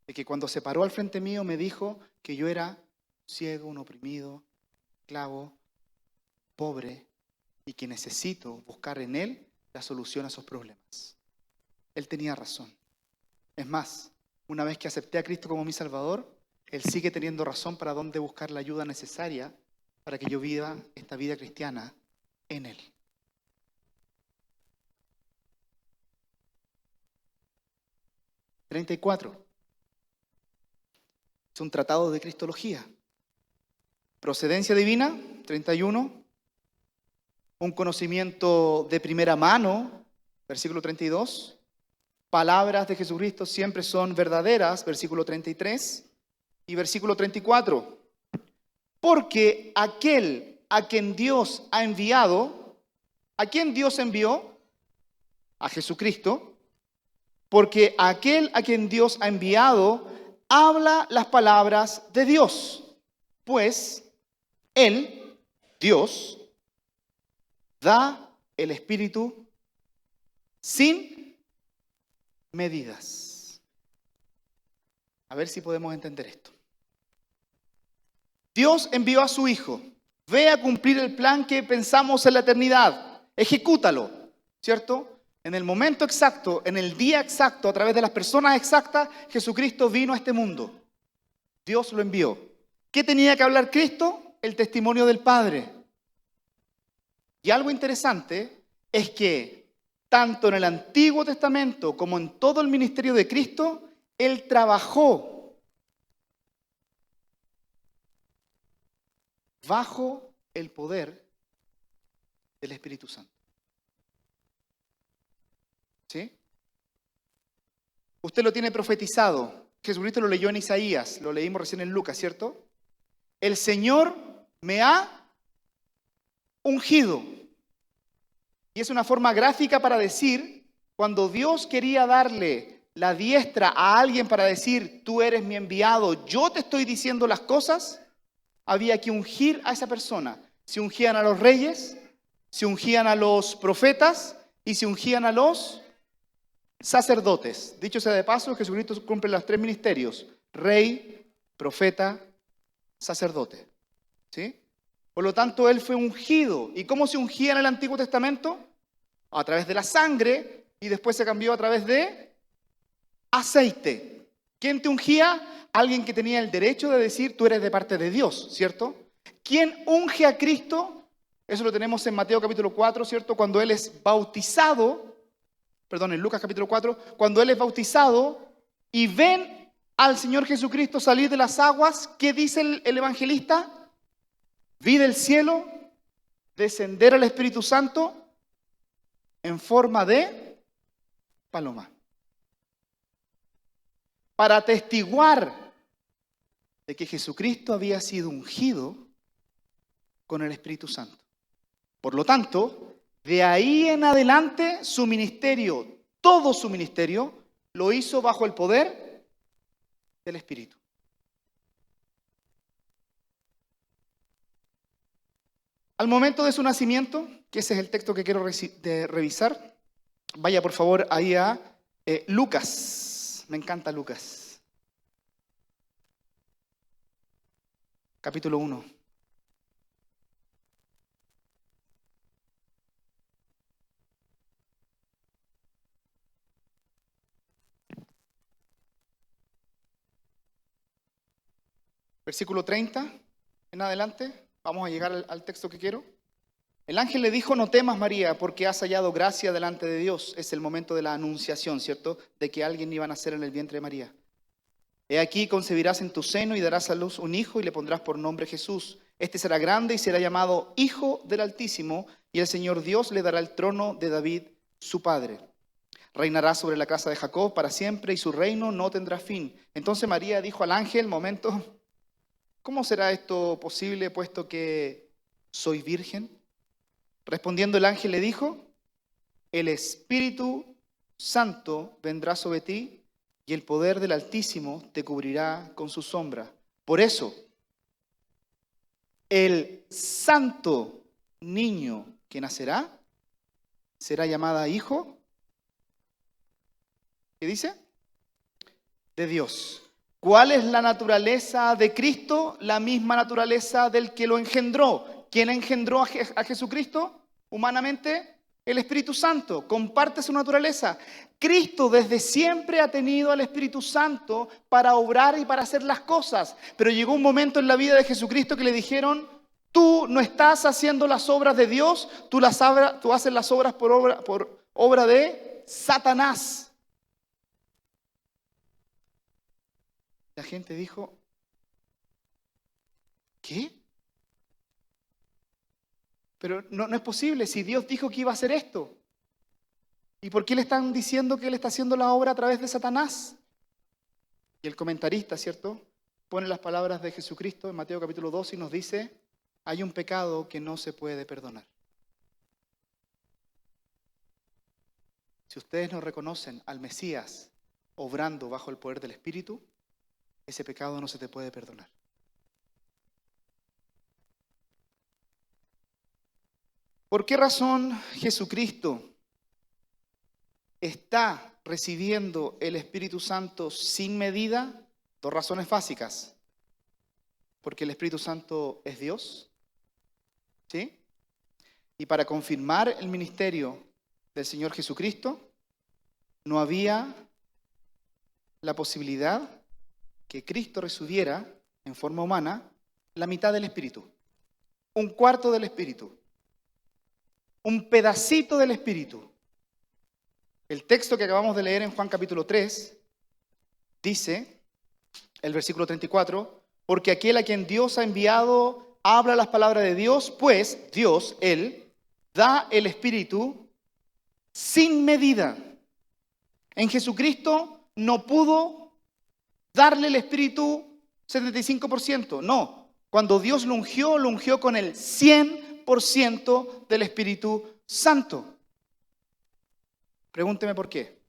De que cuando se paró al frente mío me dijo que yo era ciego, un oprimido, esclavo, pobre, y que necesito buscar en Él la solución a esos problemas. Él tenía razón. Es más, una vez que acepté a Cristo como mi Salvador, Él sigue teniendo razón para dónde buscar la ayuda necesaria para que yo viva esta vida cristiana en Él. (34) Es un tratado de cristología. Procedencia divina, 31. Un conocimiento de primera mano, versículo 32. Palabras de Jesucristo siempre son verdaderas, versículo 33. Y versículo 34. Porque aquel a quien Dios ha enviado, ¿a quién Dios envió? A Jesucristo. Porque aquel a quien Dios ha enviado habla las palabras de Dios. Pues Él, Dios, da el Espíritu sin medidas. A ver si podemos entender esto. Dios envió a su Hijo. Ve a cumplir el plan que pensamos en la eternidad. Ejecútalo, ¿cierto? En el momento exacto, en el día exacto, a través de las personas exactas, Jesucristo vino a este mundo. Dios lo envió. ¿Qué tenía que hablar Cristo? El testimonio del Padre. Y algo interesante es que tanto en el Antiguo Testamento como en todo el ministerio de Cristo, Él trabajó bajo el poder del Espíritu Santo. ¿Sí? Usted lo tiene profetizado. Jesucristo lo leyó en Isaías, lo leímos recién en Lucas, ¿cierto? El Señor me ha ungido. Y es una forma gráfica para decir, cuando Dios quería darle la diestra a alguien para decir, tú eres mi enviado, yo te estoy diciendo las cosas, había que ungir a esa persona. Se ungían a los reyes, se ungían a los profetas y se ungían a los sacerdotes. Dicho sea de paso, Jesucristo cumple los 3 ministerios: rey, profeta, sacerdote. ¿Sí? Por lo tanto, Él fue ungido. ¿Y cómo se ungía en el Antiguo Testamento? A través de la sangre, y después se cambió a través de aceite. ¿Quién te ungía? Alguien que tenía el derecho de decir, tú eres de parte de Dios, ¿cierto? ¿Quién unge a Cristo? Eso lo tenemos en Mateo capítulo 4, ¿cierto? Cuando Él es bautizado, en Lucas capítulo 4, cuando Él es bautizado y ven al Señor Jesucristo salir de las aguas, ¿qué dice el evangelista? Vi del cielo descender al Espíritu Santo en forma de paloma, para atestiguar de que Jesucristo había sido ungido con el Espíritu Santo. Por lo tanto, de ahí en adelante su ministerio, todo su ministerio, lo hizo bajo el poder del Espíritu. Al momento de su nacimiento, que ese es el texto que quiero revisar, vaya por favor ahí a Lucas. Me encanta Lucas. Capítulo 1. Versículo 30 en adelante. Vamos a llegar al texto que quiero. El ángel le dijo: no temas, María, porque has hallado gracia delante de Dios. Es el momento de la anunciación, ¿cierto? De que alguien iba a nacer en el vientre de María. He aquí, concebirás en tu seno y darás a luz un hijo y le pondrás por nombre Jesús. Este será grande y será llamado Hijo del Altísimo, y el Señor Dios le dará el trono de David, su padre. Reinará sobre la casa de Jacob para siempre y su reino no tendrá fin. Entonces María dijo al ángel: momento, ¿cómo será esto posible puesto que soy virgen? Respondiendo el ángel le dijo: el Espíritu Santo vendrá sobre ti y el poder del Altísimo te cubrirá con su sombra. Por eso, el santo niño que nacerá será llamado hijo, ¿qué dice? De Dios. ¿Cuál es la naturaleza de Cristo? La misma naturaleza del que lo engendró. ¿Quién engendró a Jesucristo humanamente? El Espíritu Santo. Comparte su naturaleza. Cristo desde siempre ha tenido al Espíritu Santo para obrar y para hacer las cosas. Pero llegó un momento en la vida de Jesucristo que le dijeron: tú no estás haciendo las obras de Dios, tú haces las obras por obra de Satanás. La gente dijo: ¿qué? Pero no es posible, si Dios dijo que iba a hacer esto. ¿Y por qué le están diciendo que Él está haciendo la obra a través de Satanás? Y el comentarista, ¿cierto?, pone las palabras de Jesucristo en Mateo capítulo 2 y nos dice: hay un pecado que no se puede perdonar. Si ustedes no reconocen al Mesías obrando bajo el poder del Espíritu, ese pecado no se te puede perdonar. ¿Por qué razón Jesucristo está recibiendo el Espíritu Santo sin medida? Dos razones básicas. Porque el Espíritu Santo es Dios, ¿sí? Y para confirmar el ministerio del Señor Jesucristo, no había la posibilidad que Cristo recibiera en forma humana la mitad del Espíritu, un cuarto del Espíritu, un pedacito del Espíritu. El texto que acabamos de leer en Juan capítulo 3 dice, el versículo 34, porque aquel a quien Dios ha enviado habla las palabras de Dios, pues Dios, Él, da el Espíritu sin medida. En Jesucristo no pudo darle el Espíritu 75%, no. Cuando Dios lo ungió con el 100% del Espíritu Santo. Pregúnteme por qué.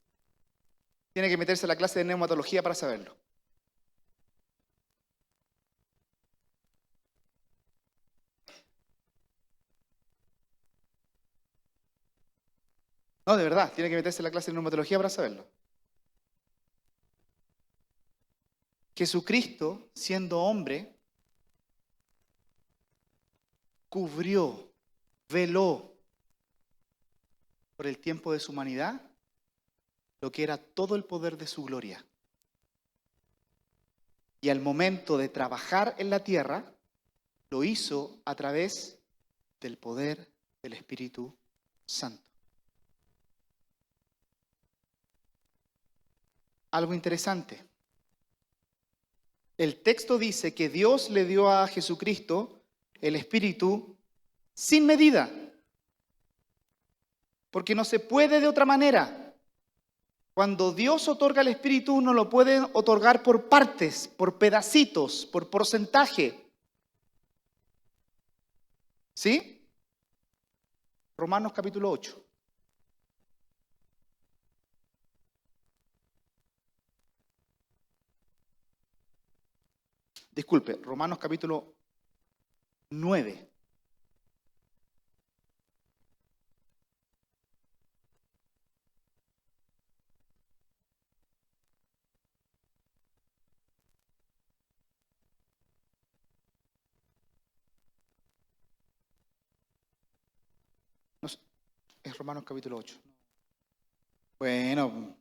Tiene que meterse a la clase de neumatología para saberlo. No, de verdad, tiene que meterse a la clase de neumatología para saberlo. Jesucristo, siendo hombre, cubrió, veló por el tiempo de su humanidad lo que era todo el poder de su gloria. Y al momento de trabajar en la tierra, lo hizo a través del poder del Espíritu Santo. Algo interesante. El texto dice que Dios le dio a Jesucristo el Espíritu sin medida, porque no se puede de otra manera. Cuando Dios otorga el Espíritu, no lo puede otorgar por partes, por pedacitos, por porcentaje. ¿Sí? Romanos capítulo 8. Disculpe, Romanos capítulo 9. No sé, es Romanos capítulo 8. Bueno,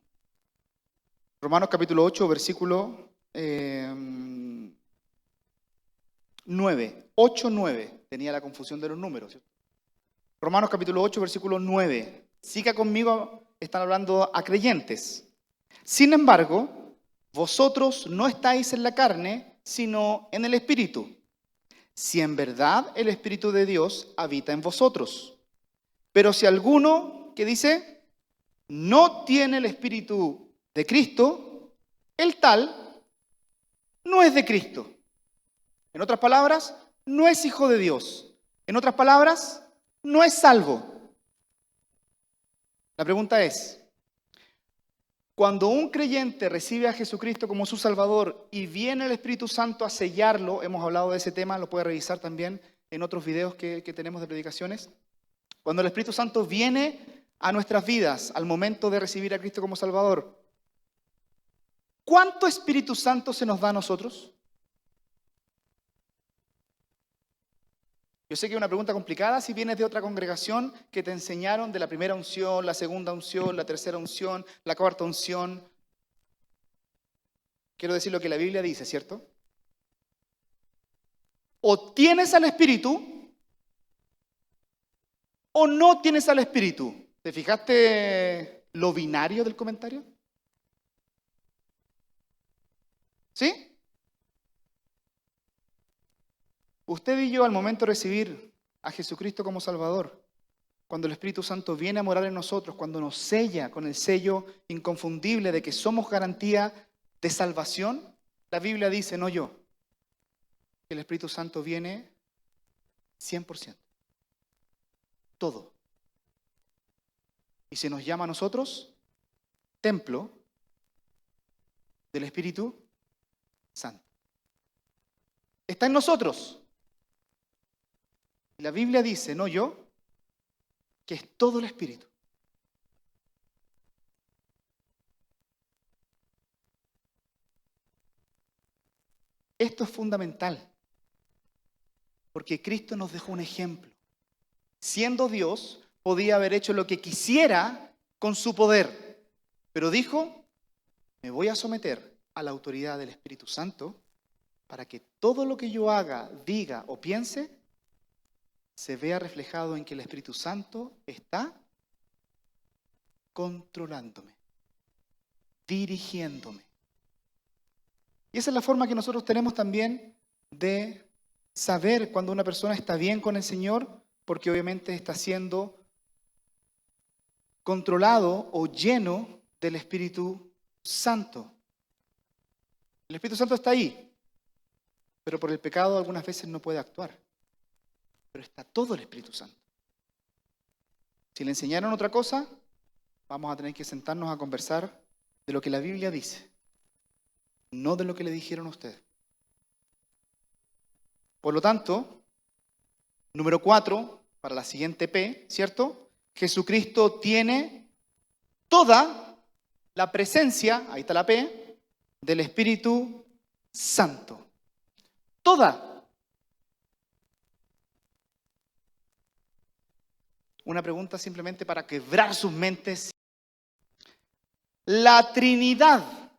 Romanos capítulo 8, versículo 9. 8, 9. Tenía la confusión de los números, ¿cierto? Romanos capítulo 8, versículo 9. Siga conmigo, están hablando a creyentes. Sin embargo, vosotros no estáis en la carne, sino en el Espíritu. Si en verdad el Espíritu de Dios habita en vosotros. Pero si alguno, ¿qué dice? No tiene el Espíritu de Cristo, el tal no es de Cristo. En otras palabras, no es hijo de Dios. En otras palabras, no es salvo. La pregunta es, cuando un creyente recibe a Jesucristo como su Salvador y viene el Espíritu Santo a sellarlo, hemos hablado de ese tema, lo puede revisar también en otros videos que tenemos de predicaciones. Cuando el Espíritu Santo viene a nuestras vidas al momento de recibir a Cristo como Salvador, ¿cuánto Espíritu Santo se nos da a nosotros? Yo sé que es una pregunta complicada si vienes de otra congregación que te enseñaron de la primera unción, la segunda unción, la tercera unción, la cuarta unción. Quiero decir lo que la Biblia dice, ¿cierto? O tienes al Espíritu o no tienes al Espíritu. ¿Te fijaste lo binario del comentario? ¿Sí? Usted y yo, al momento de recibir a Jesucristo como Salvador, cuando el Espíritu Santo viene a morar en nosotros, cuando nos sella con el sello inconfundible de que somos garantía de salvación, la Biblia dice, no yo, que el Espíritu Santo viene 100%. Todo. Y se nos llama a nosotros templo del Espíritu Santo. Está en nosotros. Y la Biblia dice, no yo, que es todo el Espíritu. Esto es fundamental, porque Cristo nos dejó un ejemplo. Siendo Dios, podía haber hecho lo que quisiera con su poder, pero dijo, me voy a someter a la autoridad del Espíritu Santo para que todo lo que yo haga, diga o piense se vea reflejado en que el Espíritu Santo está controlándome, dirigiéndome. Y esa es la forma que nosotros tenemos también de saber cuando una persona está bien con el Señor, porque obviamente está siendo controlado o lleno del Espíritu Santo. El Espíritu Santo está ahí, pero por el pecado algunas veces no puede actuar. Pero está todo el Espíritu Santo. Si le enseñaron otra cosa, vamos a tener que sentarnos a conversar de lo que la Biblia dice, no de lo que le dijeron a usted. Por lo tanto, número 4, para la siguiente P, ¿cierto? Jesucristo tiene toda la presencia, ahí está la P, del Espíritu Santo. Toda. Una pregunta simplemente para quebrar sus mentes. La Trinidad,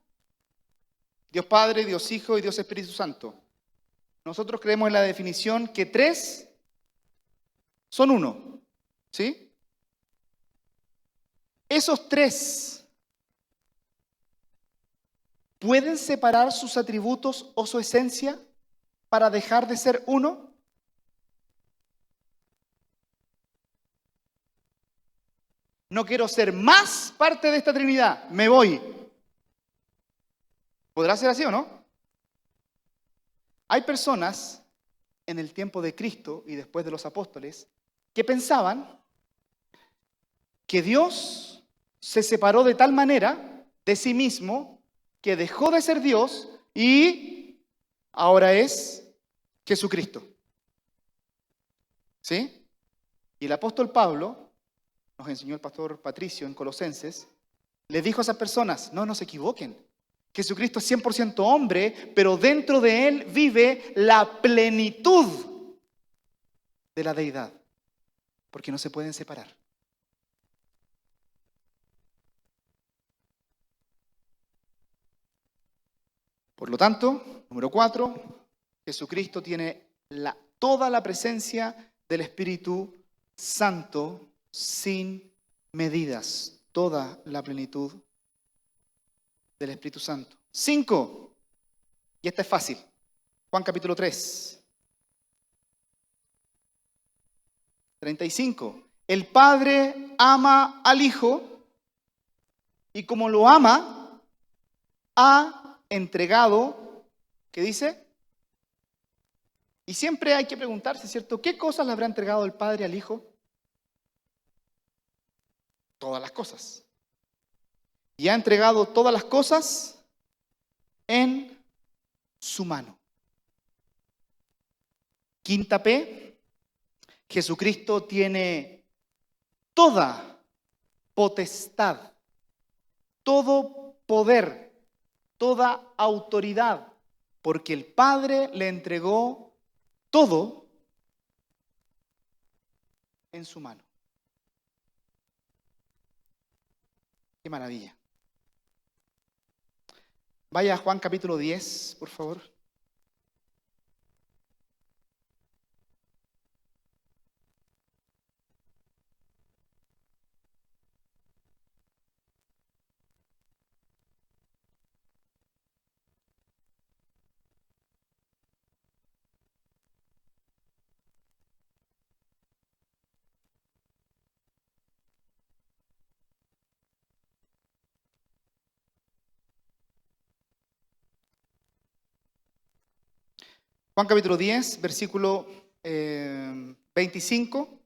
Dios Padre, Dios Hijo y Dios Espíritu Santo. Nosotros creemos en la definición que 3 son 1, ¿sí? Esos 3 pueden separar sus atributos o su esencia para dejar de ser uno? No quiero ser más parte de esta Trinidad, me voy. ¿Podrá ser así o no? Hay personas en el tiempo de Cristo y después de los apóstoles que pensaban que Dios se separó de tal manera de sí mismo que dejó de ser Dios y ahora es Jesucristo. ¿Sí? Y el apóstol Pablo, nos enseñó el pastor Patricio en Colosenses, le dijo a esas personas, no se equivoquen. Jesucristo es 100% hombre, pero dentro de él vive la plenitud de la deidad, porque no se pueden separar. Por lo tanto, número 4, Jesucristo tiene toda la presencia del Espíritu Santo sin medidas, toda la plenitud del Espíritu Santo. 5, y esta es fácil, Juan capítulo 3, 35. El Padre ama al Hijo y como lo ama, ha entregado, ¿qué dice? Y siempre hay que preguntarse, ¿cierto? ¿Qué cosas le habrá entregado el Padre al Hijo? Todas las cosas. Y ha entregado todas las cosas en su mano. Quinta P, Jesucristo tiene toda potestad, todo poder, toda autoridad, porque el Padre le entregó todo en su mano. Qué maravilla. Vaya a Juan capítulo 10, por favor. Juan capítulo 10, versículo 25.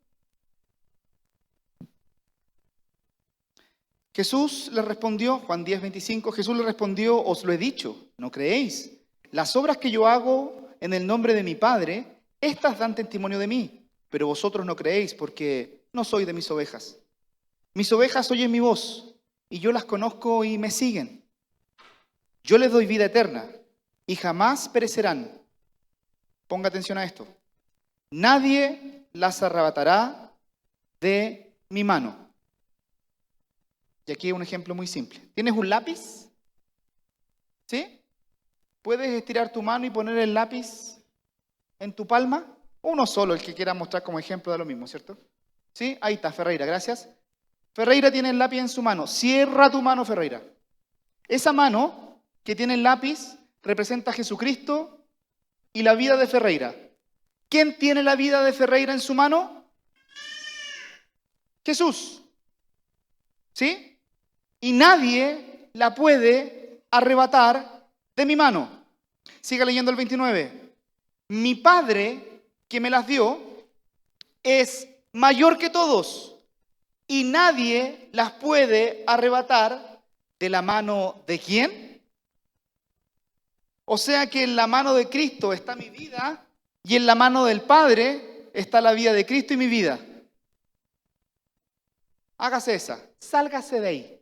Jesús le respondió, Juan 10, 25, Jesús le respondió, os lo he dicho, ¿no creéis? Las obras que yo hago en el nombre de mi Padre, estas dan testimonio de mí, pero vosotros no creéis porque no sois de mis ovejas. Mis ovejas oyen mi voz y yo las conozco y me siguen. Yo les doy vida eterna y jamás perecerán. Ponga atención a esto. Nadie las arrebatará de mi mano. Y aquí un ejemplo muy simple. ¿Tienes un lápiz? ¿Sí? ¿Puedes estirar tu mano y poner el lápiz en tu palma? Uno solo, el que quiera mostrar como ejemplo de lo mismo, ¿cierto? ¿Sí? Ahí está, Ferreira, gracias. Ferreira tiene el lápiz en su mano. Cierra tu mano, Ferreira. Esa mano que tiene el lápiz representa a Jesucristo y la vida de Ferreira. ¿Quién tiene la vida de Ferreira en su mano? Jesús. ¿Sí? Y nadie la puede arrebatar de mi mano. Siga leyendo el 29. Mi Padre que me las dio es mayor que todos y nadie las puede arrebatar de la mano de ¿quién? O sea que en la mano de Cristo está mi vida y en la mano del Padre está la vida de Cristo y mi vida. Hágase esa, sálgase de ahí.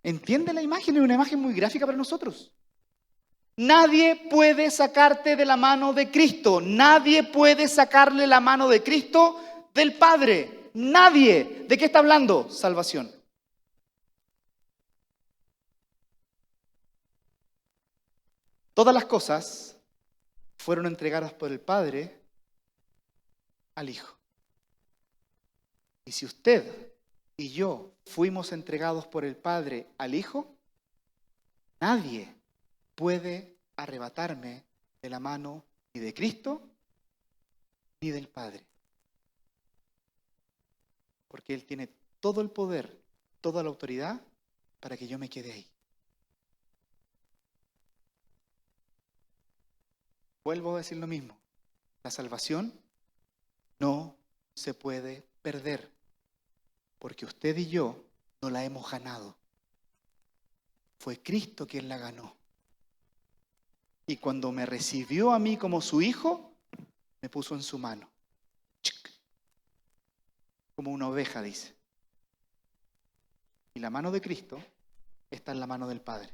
¿Entiende la imagen? Es una imagen muy gráfica para nosotros. Nadie puede sacarte de la mano de Cristo. Nadie puede sacarle la mano de Cristo del Padre. Nadie. ¿De qué está hablando? Salvación. Todas las cosas fueron entregadas por el Padre al Hijo. Y si usted y yo fuimos entregados por el Padre al Hijo, nadie puede arrebatarme de la mano ni de Cristo ni del Padre. Porque Él tiene todo el poder, toda la autoridad para que yo me quede ahí. Vuelvo a decir lo mismo. La salvación no se puede perder, porque usted y yo no la hemos ganado. Fue Cristo quien la ganó. Y cuando me recibió a mí como su hijo, me puso en su mano. Como una oveja, dice. Y la mano de Cristo está en la mano del Padre.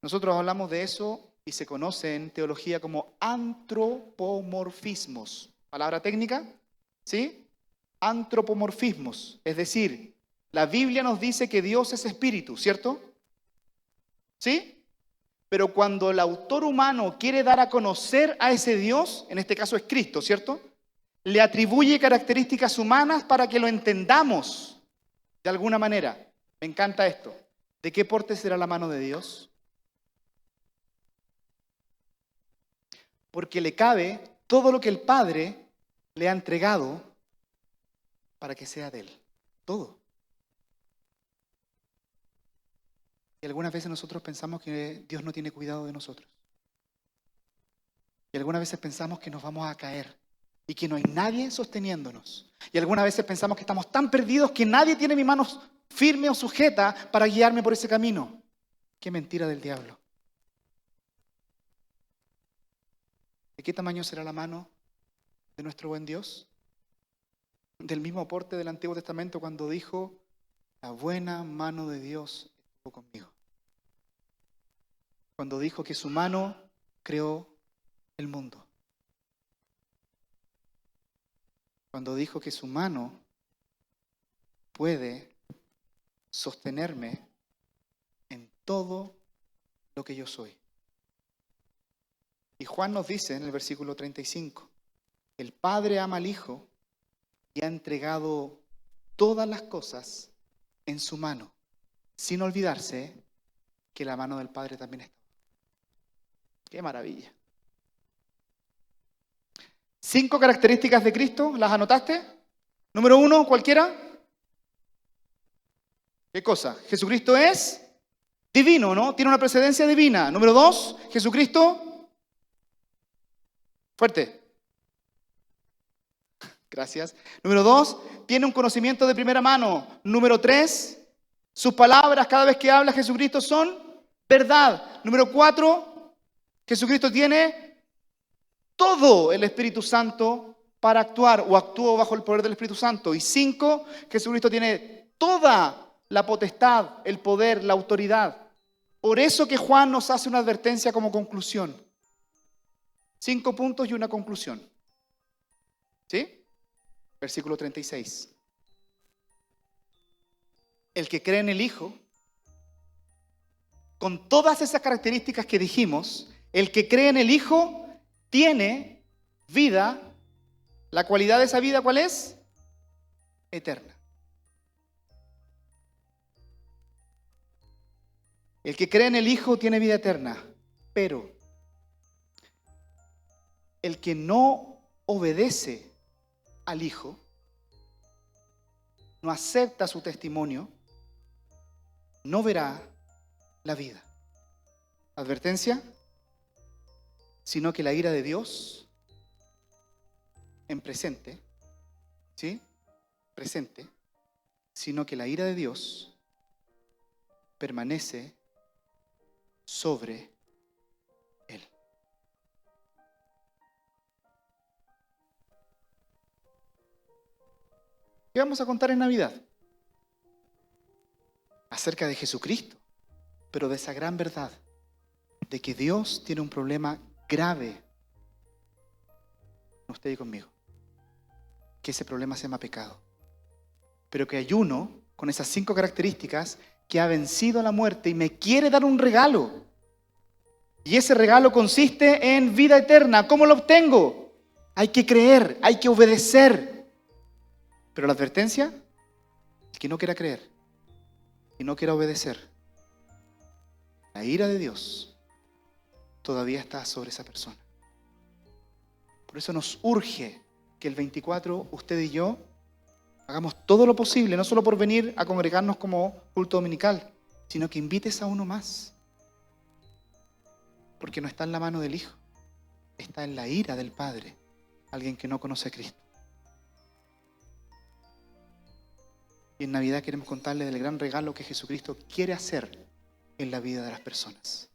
Nosotros hablamos de eso y se conoce en teología como antropomorfismos. Palabra técnica, ¿sí? Antropomorfismos. Es decir, la Biblia nos dice que Dios es espíritu, ¿cierto? ¿Sí? Pero cuando el autor humano quiere dar a conocer a ese Dios, en este caso es Cristo, ¿cierto? Le atribuye características humanas para que lo entendamos de alguna manera. Me encanta esto. ¿De qué porte será la mano de Dios? Porque le cabe todo lo que el Padre le ha entregado para que sea de Él. Todo. Y algunas veces nosotros pensamos que Dios no tiene cuidado de nosotros. Y algunas veces pensamos que nos vamos a caer y que no hay nadie sosteniéndonos. Y algunas veces pensamos que estamos tan perdidos que nadie tiene mi mano firme o sujeta para guiarme por ese camino. Qué mentira del diablo. ¿De qué tamaño será la mano de nuestro buen Dios? Del mismo porte del Antiguo Testamento cuando dijo, la buena mano de Dios estuvo conmigo. Cuando dijo que su mano creó el mundo. Cuando dijo que su mano puede sostenerme en todo lo que yo soy. Y Juan nos dice en el versículo 35, el Padre ama al Hijo y ha entregado todas las cosas en su mano, sin olvidarse que la mano del Padre también está. ¡Qué maravilla! 5 características de Cristo, ¿las anotaste? Número 1, cualquiera. ¿Qué cosa? Jesucristo es divino, ¿no? Tiene una precedencia divina. Número 2, Jesucristo... Fuerte. Gracias. Número 2, tiene un conocimiento de primera mano. Número 3, sus palabras cada vez que habla Jesucristo son verdad. Número 4, Jesucristo tiene todo el Espíritu Santo para actuar o actuó bajo el poder del Espíritu Santo. Y 5, Jesucristo tiene toda la potestad, el poder, la autoridad. Por eso que Juan nos hace una advertencia como conclusión. 5 puntos y una conclusión. ¿Sí? Versículo 36. El que cree en el Hijo, con todas esas características que dijimos, el que cree en el Hijo tiene vida. ¿La cualidad de esa vida cuál es? Eterna. El que cree en el Hijo tiene vida eterna, pero el que no obedece al Hijo, no acepta su testimonio, no verá la vida. Advertencia, sino que la ira de Dios en presente, ¿sí? Presente, sino que la ira de Dios permanece sobre él. ¿Qué vamos a contar en Navidad? Acerca de Jesucristo, pero de esa gran verdad, de que Dios tiene un problema grave con usted y conmigo. Que ese problema se llama pecado. Pero que hay uno con esas 5 características que ha vencido la muerte y me quiere dar un regalo. Y ese regalo consiste en vida eterna. ¿Cómo lo obtengo? Hay que creer, hay que obedecer. Pero la advertencia, el que no quiera creer y no quiera obedecer, la ira de Dios todavía está sobre esa persona. Por eso nos urge que el 24 usted y yo hagamos todo lo posible, no solo por venir a congregarnos como culto dominical, sino que invites a uno más. Porque no está en la mano del Hijo, está en la ira del Padre, alguien que no conoce a Cristo. Y en Navidad queremos contarle del gran regalo que Jesucristo quiere hacer en la vida de las personas.